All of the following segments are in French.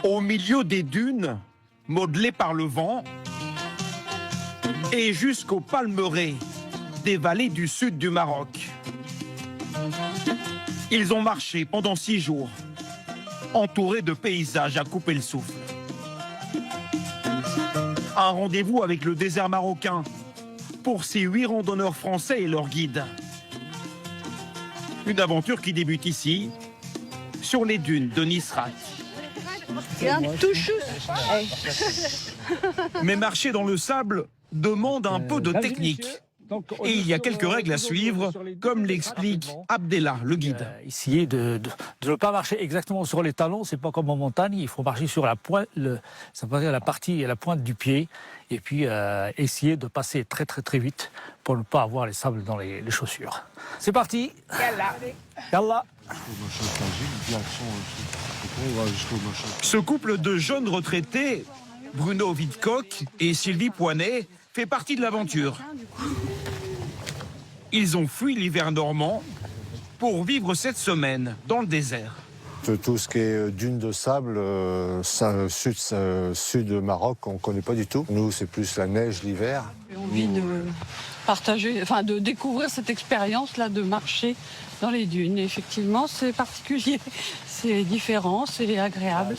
Au milieu des dunes, modelées par le vent, et jusqu'aux palmeraies des vallées du sud du Maroc. Ils ont marché pendant 6 jours, entourés de paysages à couper le souffle. Un rendez-vous avec le désert marocain pour ces 8 randonneurs français et leurs guides. Une aventure qui débute ici, sur les dunes de Nisrat. Mais marcher dans le sable demande un peu de technique. Et il y a quelques règles à suivre, comme l'explique Abdellah, le guide. Essayer de ne pas marcher exactement sur les talons, c'est pas comme en montagne, il faut marcher sur la pointe, ça veut dire la partie et la pointe du pied, et puis essayer de passer très très très vite pour ne pas avoir les sables dans les chaussures. C'est parti. Yallah. Yallah. Ce couple de jeunes retraités, Bruno Vidcock et Sylvie Poinet, fait partie de l'aventure. Ils ont fui l'hiver normand pour vivre cette semaine dans le désert. Tout ce qui est dunes de sable, sud Maroc, on ne connaît pas du tout. Nous, c'est plus la neige l'hiver. J'ai envie de partager, enfin de découvrir cette expérience-là de marcher dans les dunes. Et effectivement, c'est particulier, c'est différent, c'est agréable.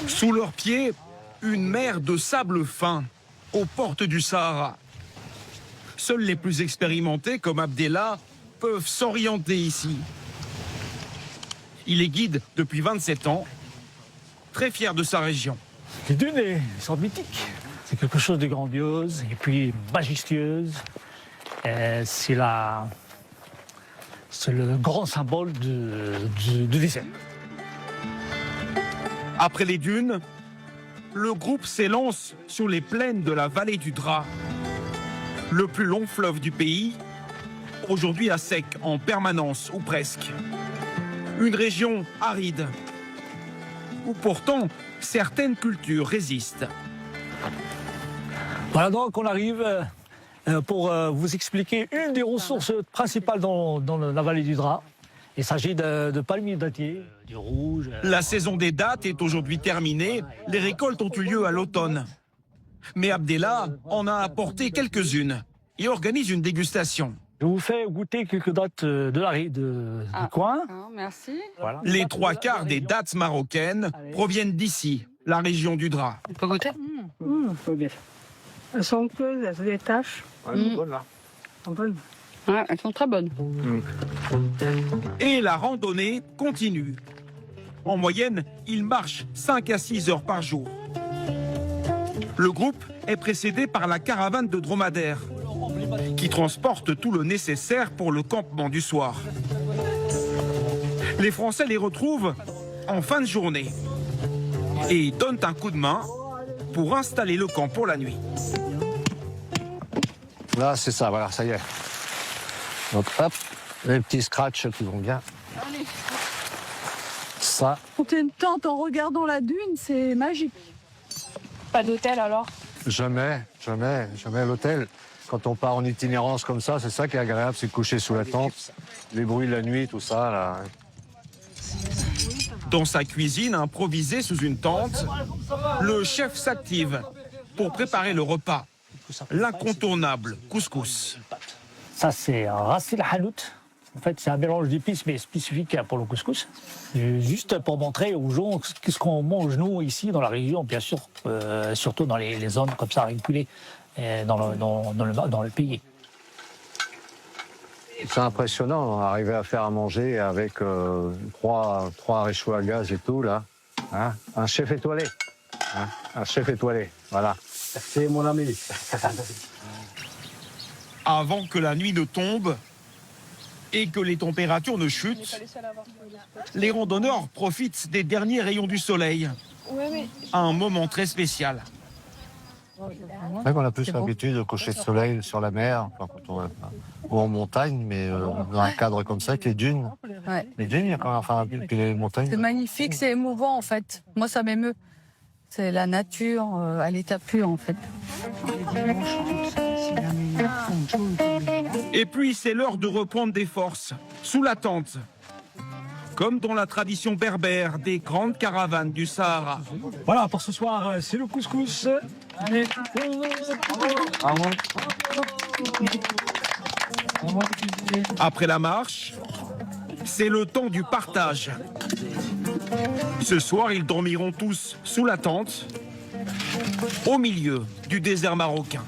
Sous leurs pieds, une mer de sable fin aux portes du Sahara. Seuls les plus expérimentés, comme Abdellah, peuvent s'orienter ici. Il est guide depuis 27 ans, très fier de sa région. Les dunes sont mythiques. C'est quelque chose de grandiose et puis majestueuse. C'est le grand symbole du désert. Après les dunes, le groupe s'élance sur les plaines de la vallée du Dra, le plus long fleuve du pays, aujourd'hui à sec en permanence ou presque. Une région aride, où pourtant certaines cultures résistent. Voilà donc on arrive pour vous expliquer une des ressources principales dans la vallée du Dra. Il s'agit de palmiers dattiers, du rouge. La saison des dattes est aujourd'hui terminée. Les récoltes ont eu lieu à l'automne. Mais Abdellah en a apporté quelques-unes et organise une dégustation. Je vous fais goûter quelques dattes du coin. Merci. Voilà. Les 3/4 des dattes marocaines proviennent d'ici, la région du Dra. On peut goûter? Elles sont creuses, elles ont des taches. Ouais, elles sont bonnes, là. Elles sont bonnes. Ouais, elles sont très bonnes. Et la randonnée continue. En moyenne, ils marchent 5 à 6 heures par jour. Le groupe est précédé par la caravane de dromadaires qui transporte tout le nécessaire pour le campement du soir. Les Français les retrouvent en fin de journée et donnent un coup de main pour installer le camp pour la nuit. Là, c'est ça, voilà, ça y est. Donc, hop, les petits scratchs qui vont bien. Ça. Monter une tente en regardant la dune, c'est magique. Pas d'hôtel alors? Jamais l'hôtel. Quand on part en itinérance comme ça, c'est ça qui est agréable, c'est de coucher sous la tente. Les bruits de la nuit, tout ça, là. Dans sa cuisine improvisée sous une tente, le chef s'active pour préparer le repas. L'incontournable couscous. Ça, c'est un ras el hanout. En fait, c'est un mélange d'épices, mais spécifique pour le couscous. Juste pour montrer aux gens ce qu'on mange, nous, ici, dans la région, bien sûr, surtout dans les zones comme ça, reculées, dans le pays. C'est impressionnant, arriver à faire à manger avec 3 réchauds à gaz et tout, là. Hein, un chef étoilé. Hein, un chef étoilé, voilà. C'est mon ami. Avant que la nuit ne tombe et que les températures ne chutent, les randonneurs profitent des derniers rayons du soleil. Un moment très spécial. C'est vrai qu'on a plus l'habitude de coucher de soleil sur la mer, enfin, ou en montagne, mais dans un cadre comme ça, avec les dunes. Ouais. Les dunes, il y a quand même, enfin, puis les montagnes. C'est magnifique, c'est émouvant en fait. Moi, ça m'émeut. C'est la nature à l'état pur en fait. Et puis c'est l'heure de reprendre des forces, sous la tente. comme dans la tradition berbère des grandes caravanes du Sahara. Voilà, pour ce soir, c'est le couscous. Allez. Après la marche, c'est le temps du partage. Ce soir, ils dormiront tous sous la tente, au milieu du désert marocain.